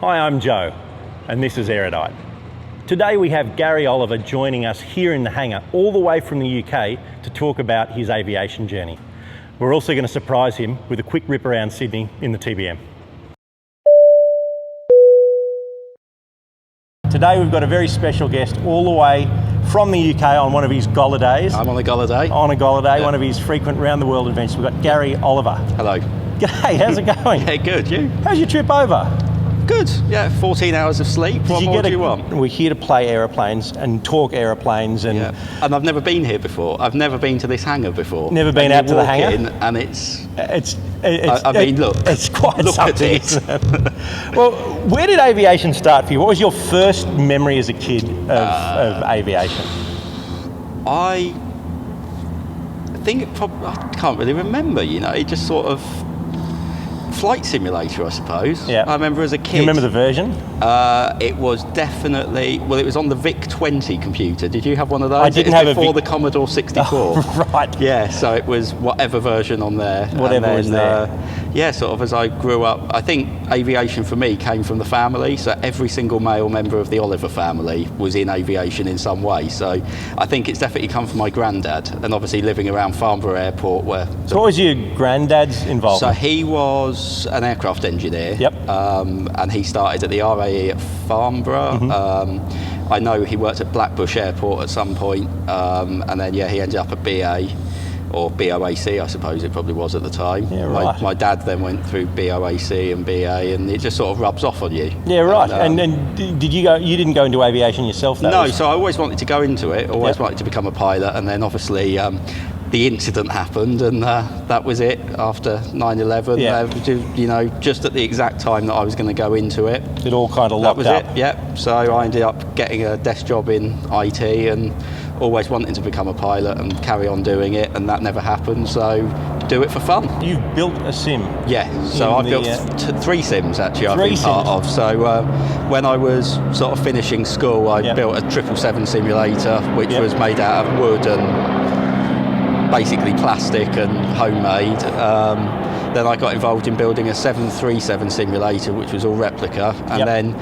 Hi, I'm Joe, and this is Aerodite. Today we have Gary Oliver joining us here in the hangar, all the way from the UK, to talk about his aviation journey. We're also going to surprise him with a quick rip around Sydney in the TBM. Today we've got a very special guest all the way from the UK on one of his Golidays. I'm on a Goliday. On a Goliday, one of his frequent round-the-world adventures. We've got Gary Oliver. Hello. G'day, how's it going? Yeah, good, you? How's your trip over? Good, yeah, 14 hours of sleep. What more do you want? We're here to play aeroplanes and talk aeroplanes. And and I've never been here before. I've never been to this hangar before. Never been out to the hangar? And it's look. It's quite look something, at isn't it? Well, where did aviation start for you? What was your first memory as a kid of aviation? I think I can't really remember, you know, it just sort of flight simulator, I suppose. Yeah. I remember as a kid. Do you remember the version? It was definitely, well, it was on the VIC-20 computer. Did you have one of those? I didn't have before a the Commodore 64. Oh, right. Yeah, so it was whatever version on there. Whatever was there. Yeah, sort of as I grew up, I think aviation for me came from the family. So every single male member of the Oliver family was in aviation in some way. So I think it's definitely come from my granddad, and obviously living around Farnborough Airport where... So what was your granddad's involvement? So he was an aircraft engineer. Yep. And he started at the RAE at Farnborough. Mm-hmm. I know he worked at Blackbush Airport at some point, and then he ended up at BA, or BOAC, I suppose it probably was at the time. Yeah, right. My dad then went through BOAC and BA, and it just sort of rubs off on you. Yeah, right. And did you go? You didn't go into aviation yourself, though? No, so I always wanted to go into it. Always wanted to become a pilot, and then obviously the incident happened, and that was it. After 9/11, you know, just at the exact time that I was going to go into it, it all kind of locked up. That was it. Yeah. So I ended up getting a desk job in IT, and always wanting to become a pilot and carry on doing it, and that never happened, so do it for fun. You've built a sim. Yeah, so I've built 3 sims actually I've been part of. So when I was sort of finishing school, I built a 777 simulator, which was made out of wood and basically plastic and homemade. Then I got involved in building a 737 simulator, which was all replica, and then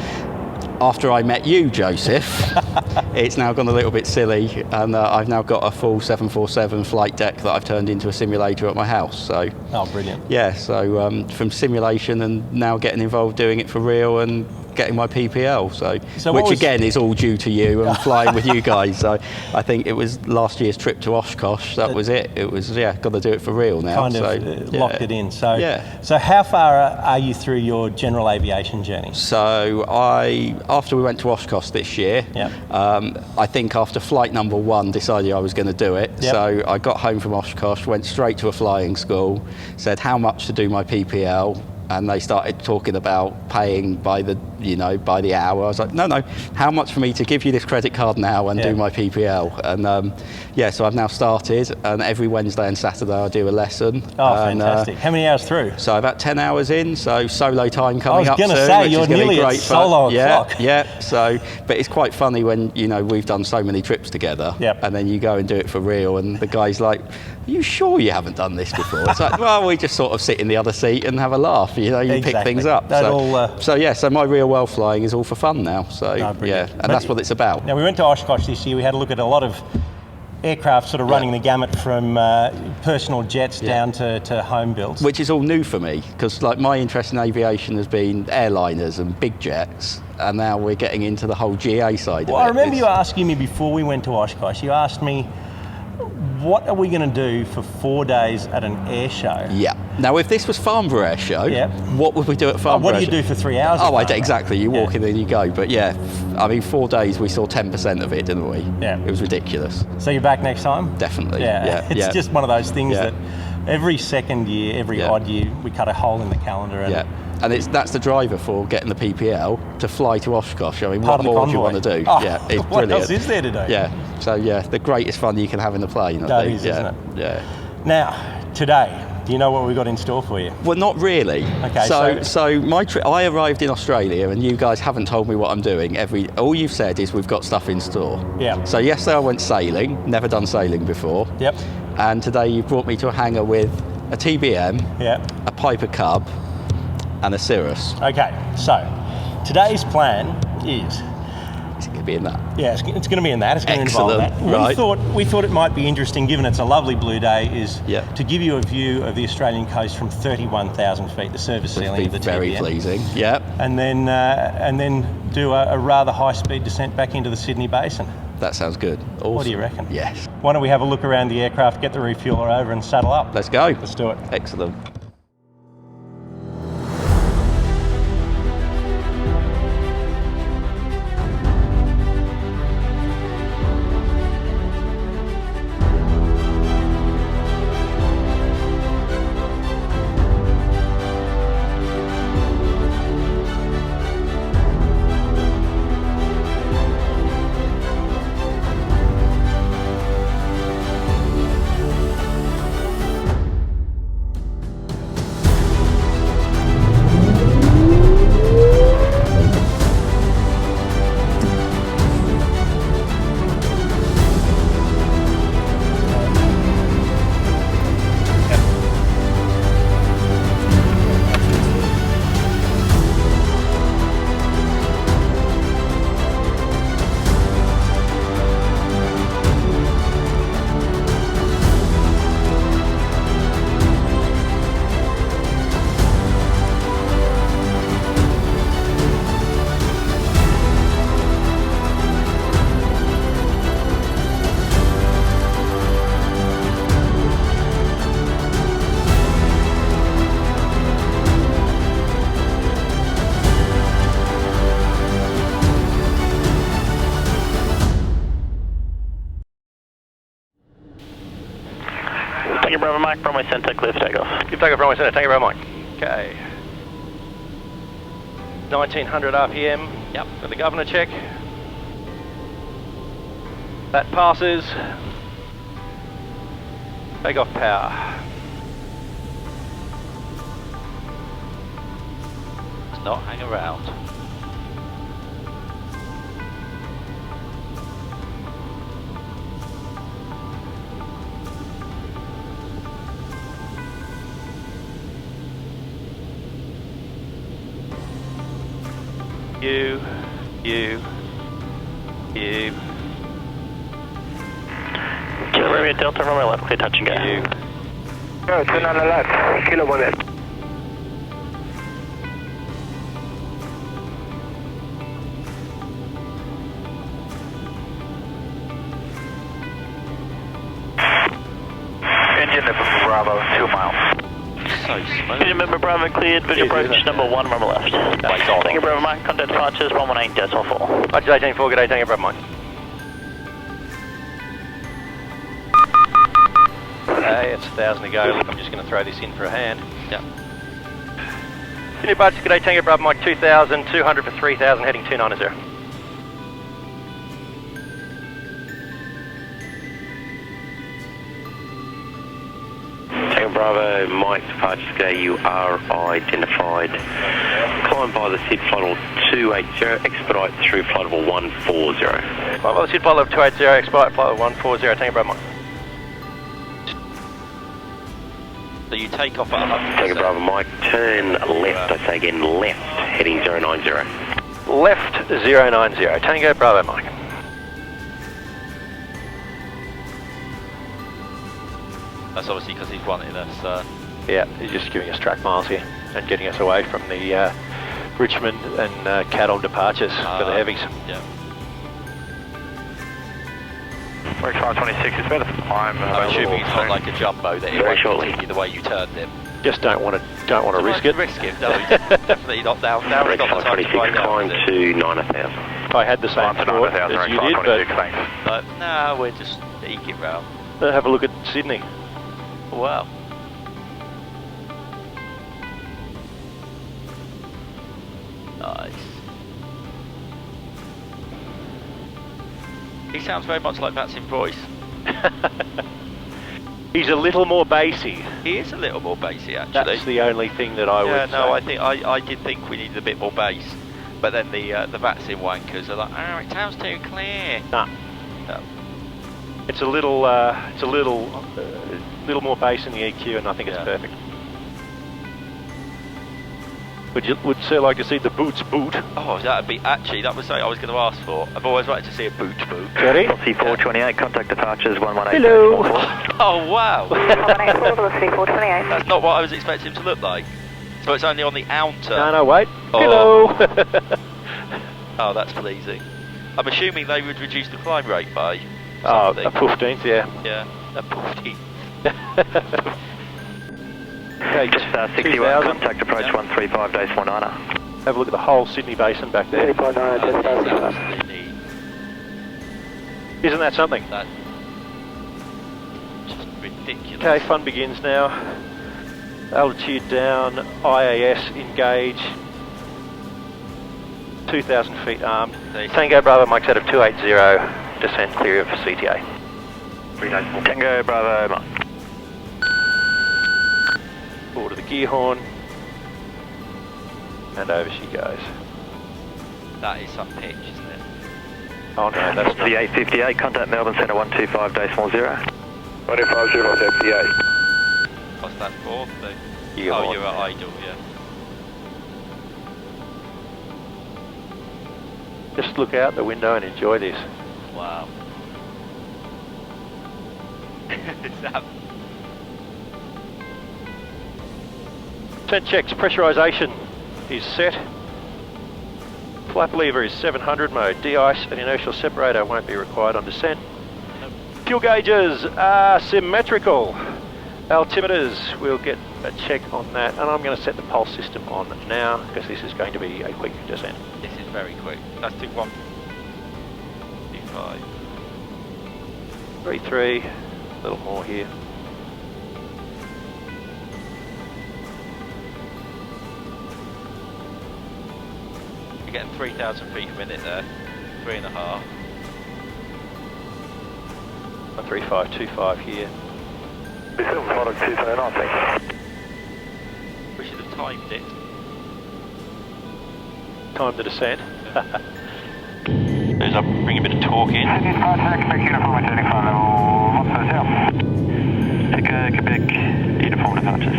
after I met you, Joseph, it's now gone a little bit silly, and I've now got a full 747 flight deck that I've turned into a simulator at my house. So, brilliant. Yeah, so from simulation and now getting involved doing it for real and getting my PPL, so which again is all due to you and flying with you guys. So I think it was last year's trip to Oshkosh. That was it. It was got to do it for real now. Kind of locked it in. So So how far are you through your general aviation journey? So after we went to Oshkosh this year, I think after flight number 1 decided I was going to do it. So I got home from Oshkosh, went straight to a flying school, said how much to do my PPL. And they started talking about paying by the hour. I was like, no, how much for me to give you this credit card now and do my PPL? And so I've now started, and every Wednesday and Saturday I do a lesson. Oh, fantastic. How many hours through? So about 10 hours in, so solo time coming up soon. I was going to say, you're nearly at solo o'clock. Yeah, so, but it's quite funny when, we've done so many trips together, and then you go and do it for real, and the guy's like, are you sure you haven't done this before? It's like, well, we just sort of sit in the other seat and have a laugh, you pick things up. So my real world flying is all for fun now. So that's what it's about. Now we went to Oshkosh this year. We had a look at a lot of aircraft sort of running the gamut from personal jets down to home builds. Which is all new for me, because like my interest in aviation has been airliners and big jets, and now we're getting into the whole GA side of it. Well, I remember you asking me before we went to Oshkosh, you asked me, what are we going to do for 4 days at an air show? Yeah. Now, if this was Farnborough Air Show, what would we do at Farnborough? What do you do for 3 hours? Exactly. You walk in and you go. But 4 days we saw 10% of it, didn't we? Yeah. It was ridiculous. So you're back next time? Definitely. It's just one of those things that every second year, every odd year, we cut a hole in the calendar. And that's the driver for getting the PPL, to fly to Oshkosh. I mean, what more do you want to do? It's brilliant. What else is there to do? Yeah. So the greatest fun you can have in the plane. That is, isn't it? Yeah. Now, today, do you know what we've got in store for you? Well, not really. Okay. So my trip, I arrived in Australia, and you guys haven't told me what I'm doing. All you've said is we've got stuff in store. Yeah. So yesterday I went sailing. Never done sailing before. Yep. And today you brought me to a hangar with a TBM. A Piper Cub. And a Cirrus. Okay, so Today's plan is... Is it going to be in that? Yeah, it's going to be in that. It's going to involve that. Right. We thought it might be interesting, given it's a lovely blue day, is Yep. to give you a view of the Australian coast from 31,000 feet, the service ceiling of the TBM. Very pleasing. Yep. And then do a rather high-speed descent back into the Sydney Basin. That sounds good. Awesome. What do you reckon? Yes. Why don't we have a look around the aircraft, get the refueler over and saddle up? Let's go. Let's do it. Excellent. Tango Bravo Mike, runway center, clear for takeoff. Give takeoff, runway center, Tango Bravo Mike. Okay. 1900 RPM. Yep. For the governor check. That passes. Takeoff power. Let's not hang around. You. Kilo Romeo Delta, runway left, clear touch and go. You. No, turn on the left, Kilo 1 left. Engine number Bravo, 2 miles. So smooth. Engine member Bravo cleared, visual approach number 1, runway left. Tango Bravo Mike, contact departures 118.4. Roger, 18.4, good day, Tango Bravo Mike. Okay, it's 1,000 to go. Look, I'm just going to throw this in for a hand. Yep. Sydney Departures, good day, Tango Bravo Mike, 2,200 for 3,000, heading 290. Tango Bravo, Mike, departure today, you are identified. Climb by the SID flight level 280, expedite through flight level 140. Right, well, the SID flight level 280, expedite flight level 140, Tango Bravo Mike. So you take off at 100%. Tango Bravo, Mike, turn left, I say again, left, heading 090. Left 090, Tango Bravo Mike. That's obviously because he's wanting us. Yeah, he's just giving us track miles here and getting us away from the Richmond and Cattle departures for the heavies. Yeah. Works 526 is better. I'm assuming it's not like a jumbo that it won't continue the way you turned him. Just don't want to risk it. Risk it, no, definitely not down. Now we've got the time to 526, find climb out. to 9,000. I had the same thought as you did, But no, we're just eking round. but have a look at Sydney. Wow. Nice. He sounds very much like Pat's in voice. He's a little more bassy. He is a little more bassy, actually. That's the only thing that I would say. I think I did think we needed a bit more bass, but then the Vatsin wankers are like, oh, it sounds too clear. Nah. No. It's a little more bass in the EQ, and I think it's perfect. Would Sir like to see the boots boot? Oh, that'd be actually, that was something I was going to ask for. I've always wanted to see a boot. Ready? C428, contact departures 118. Hello! Oh, wow! 184, C428. That's not what I was expecting him to look like. So it's only on the outer. No, wait. Oh. Hello! Oh, that's pleasing. I'm assuming they would reduce the climb rate by Oh, something. a 15th, yeah. Yeah, a 15. Okay, Just 61, contact approach 135.19er. have a look at the whole Sydney Basin back there. Absolutely. Isn't that something? That's just ridiculous. Okay, fun begins now. Altitude down, IAS engage. 2,000 feet armed. Tango Bravo, Mike set of 280, descent clear of CTA. Tango Bravo, Mike. Forward to the gear horn. And over she goes. That is some pitch, isn't it? Oh no, that's not. The 858, contact Melbourne Centre 125.0. 150.58. What's that for? Gear Oh, horn. you're at idle, yeah. Just look out the window and enjoy this. Wow. Is that... Descent checks, pressurisation is set. Flap lever is 700 mode. De-ice and inertial separator won't be required on descent. Fuel gauges are symmetrical. Altimeters, we'll get a check on that. And I'm going to set the pulse system on now because this is going to be a quick descent. This is very quick. Let's do 155. 3-3, a little more here. You're getting 3,000 feet a minute there. 3.5. 13525 here. We still product 229, thanks. We should have timed it. Time to descend. As I bring a bit of torque in. Quebec, uniform departures.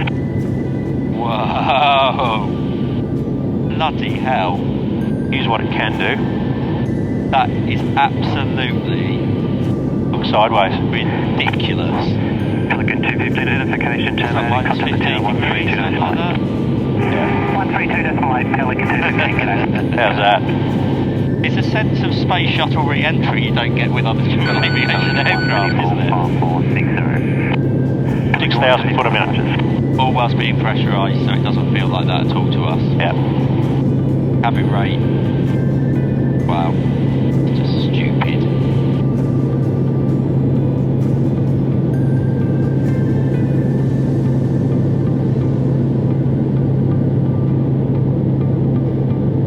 Whoa! Bloody hell. Here's what it can do. That is absolutely Look sideways. ridiculous. Pelican 215 identification, It's like minus 15 degrees, something like that. 132.8, Pelican 215, How's that? It's a sense of space shuttle re-entry you don't get with other civil aviation aircraft, isn't it? 6,000 foot a minute. All whilst being pressurised, so it doesn't feel like that at all to us. Yeah. Cabin rate. Wow. It's just stupid.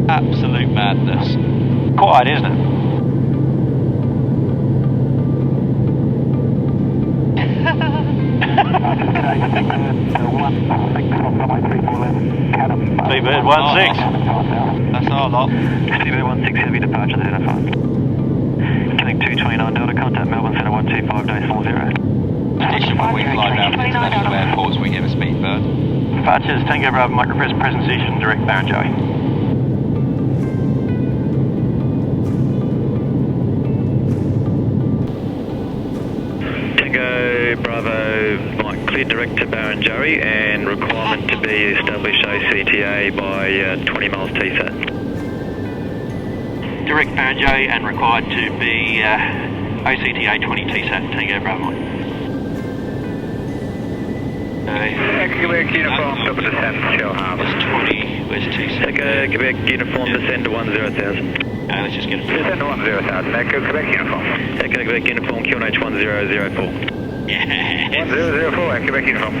Absolute madness. Quiet, isn't it? T-Bird 16. That's our lot. TBM 16 heavy departure identified. Connect 229 Delta, contact Melbourne Centre 125.40. Addition when we fly around international airports, we get a speed burn. Departures, Tango Bravo, Micro Press, present position, direct Barrenjoey. Tango Bravo, Mike, clear direct to Barrenjoey and requirement to be established OCTA by 20 miles TSAT. Direct Barrenjoey and required to be OCTA 20 TSAT, Tango Bravo. Quebec uniform, double descent, Shell Harbour. There's 20, where's 2 Echo Quebec uniform, descend to 10,000. Let's just get a Descend to 10,000, Echo Quebec uniform. Echo Quebec uniform, QNH 1004. Yeah. 1004, Echo Quebec uniform.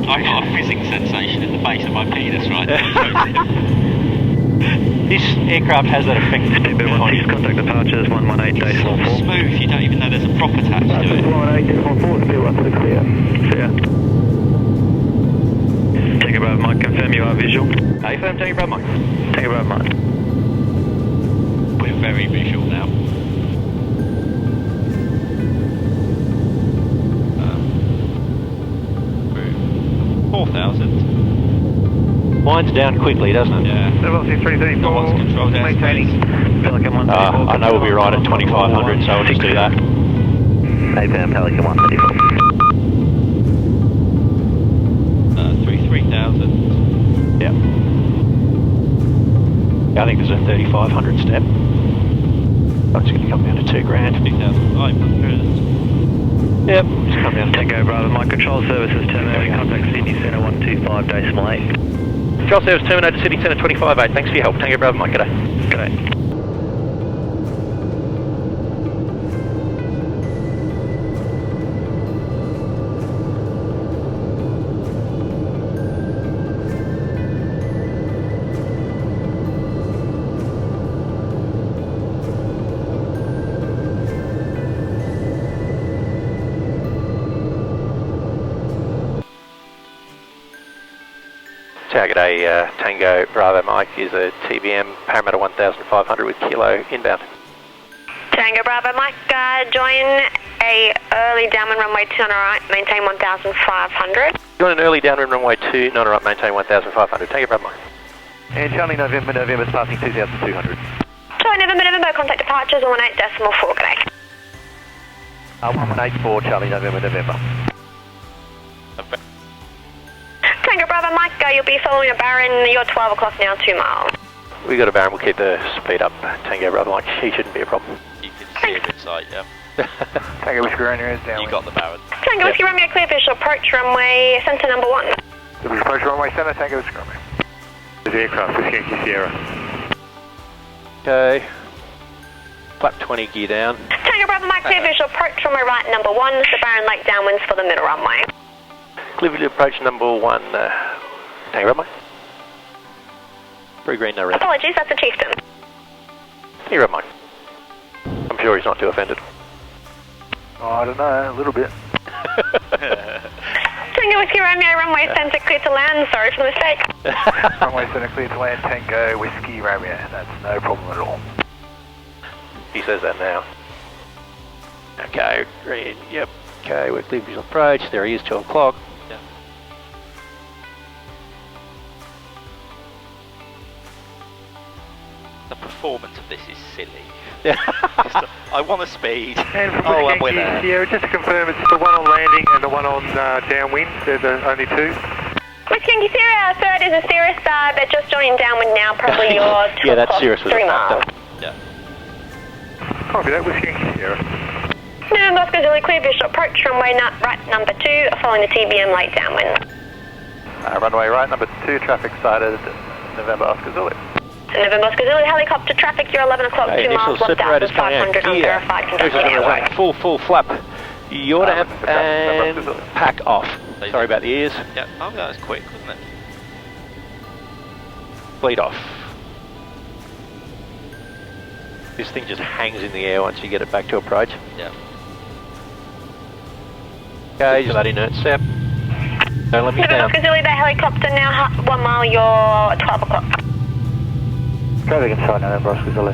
I got a fizzing sensation in the base of my penis right now. This aircraft has that effect. TB16 contact departures 118.4. Smooth, you don't even know there's a prop attached to it. 118.4, still up to the clear. See ya. Tango Bravo Mike, confirm you are visual. Affirm, Tango Bravo Mike. Tango Bravo Mike. We're very visual now. 4,000. Winds down quickly, doesn't it? Yeah. Velocity 334. What's controlled maintaining. Pelican 134. I know we'll be right at 2,500, so I'll just do that. Affirm, Pelican 134. 3,000. Yeah. Yeah, I think there's a 3,500 step. I'm just going to come down to 2 grand. 2,500. Yep, just come down to Tango Bravo Mike, control services terminated. Contact Sydney Centre 125.8. Control service terminated, Sydney Centre 25.8. Thanks for your help. Tango Bravo Mike, g'day. G'day. G'day, Tango Bravo Mike is a TBM Parramatta 1500 with kilo inbound. Tango Bravo Mike, join a early downwind runway 2 on the right, maintain 1,500. Join an early downwind runway 2, 9 right, maintain 1,500. Tango Bravo Mike. And Charlie November, November's passing 2,200. Charlie November, November, contact departures 18.4, g'day. 1184, Charlie November, November. Tango Bravo Mike, you'll be following a Baron, you're 12 o'clock now, 2 miles. We got a Baron, we'll keep the speed up. Tango Bravo Mike, he shouldn't be a problem. You can see him in sight, yeah. Tango Whiskey Romeo is down. You got the Baron. Tango Whiskey Romeo, clear visual approach runway centre number 1. We approach runway center, Tango Whiskey Romeo. The aircraft, Whiskey Yankee Sierra. Okay. Flap 20, gear down. Tango Bravo Mike, clear visual approach runway right number 1, the Baron Lake downwinds for the middle runway. Clear visual approach number 1, Tango Bravo Mike. 3 green, no red. Apologies, that's a Chieftain. Tango Bravo Mike. I'm sure he's not too offended. Oh, I don't know, a little bit. Tango Whiskey Romeo, runway centre clear to land, sorry for the mistake. Runway center clear to land, Tango Whiskey Romeo. That's no problem at all. He says that now. Okay, green, yep. Okay, we're clear visual approach. There he is, 12 o'clock. Yeah. The performance of this is silly. Yeah. I want a speed. And from Oh, I'm Whiskey with Yankee that. Sierra, just to confirm, it's the one on landing and the one on downwind. They're the only two. Whiskey Yankee Sierra, third is a Cirrus, they're just joining downwind now, probably your 12 Yeah, that's o'clock, Cirrus with 3 a miles. Yeah. Copy that, Whiskey Yankee Sierra. November Oscar Zulu, clear visual approach runway right number 2, following the TBM late downwind. Runway right, number 2, traffic sighted, November Oscar Zulu. November Oscar Zulu, helicopter traffic, you're 11 o'clock, 2 miles, initial separators coming out. 1,500 unverified conducting airway. Full flap. Your amp and pack off. Sorry about the ears. Yeah. Oh, that was quick, wasn't it? Bleed off. This thing just hangs in the air once you get it back to approach. Yeah. Okay, just that inert step. Don't let me November down. Oscar Zulu, the helicopter now 1 mile, you're 12 o'clock. Traffic inside November Oscar Zulu.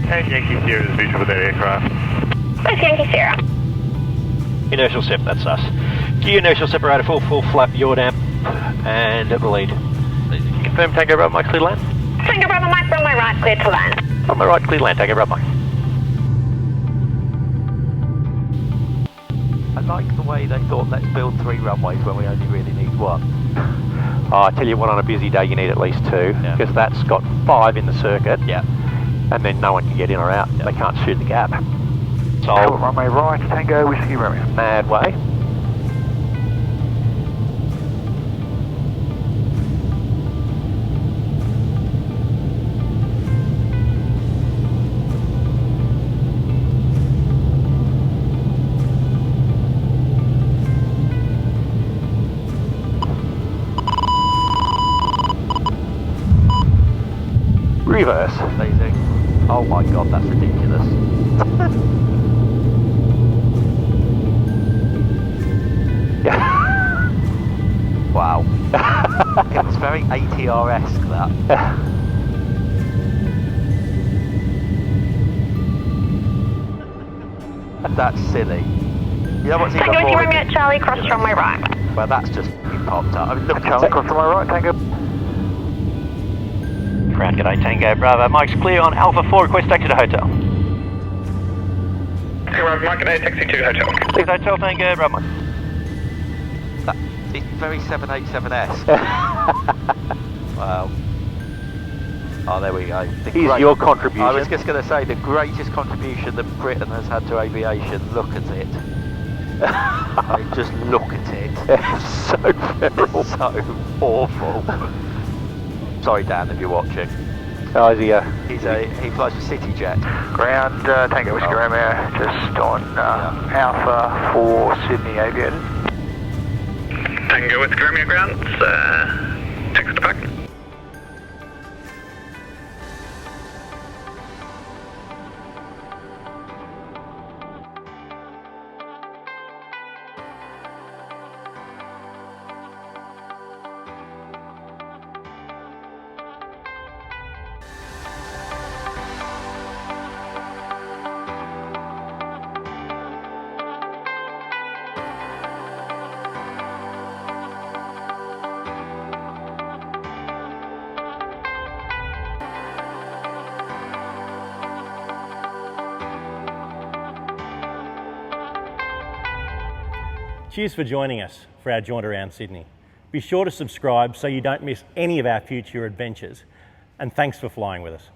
And Yankee Sierra is visual with their aircraft. Whiskey Yankee Sierra. Inertial step, that's us. Gear inertial separator, full flap, yaw damp, and bleed. Confirm Tango Bravo Mike, clear land. Tango Bravo Mike, runway right, clear to land. On my right, clear land, Tango Bravo Mike. I like the way they thought, let's build 3 runways when we only really need 1. Oh, I tell you what, on a busy day you need at least 2, because that's got 5 in the circuit, Yeah. and then no one can get in or out. They can't shoot the gap. So, Runway right, Tango Whiskey Romeo. mad way. Reverse. Amazing. Oh my god, that's ridiculous. Yeah. Wow. It was very ATR-esque, that. That's silly. You know what's even Tango, more... Romeo Charlie, cross runway right. Well, that's just popped up. I mean, look, Charlie, cross runway right, Tango. Ground, g'day, Tango Bravo. Mike's clear on Alpha 4, request taxi to hotel. Tango Bravo, Mike, g'day, taxi to hotel. Please, hotel, Tango Bravo. It's very 787-esque. Wow. Oh, there we go. Here's your contribution. I was just going to say, the greatest contribution that Britain has had to aviation. Look at it. I mean, just look at it. It's so feral. It's so awful. Sorry, Dan, if you're watching. Oh, is he, He flies for CityJet. Ground, Tango Whiskey Romeo, just on Alpha 4 Sydney Aviators. Tango Whiskey Romeo ground, taxi to park. Cheers for joining us for our jaunt around Sydney. Be sure to subscribe so you don't miss any of our future adventures, and thanks for flying with us.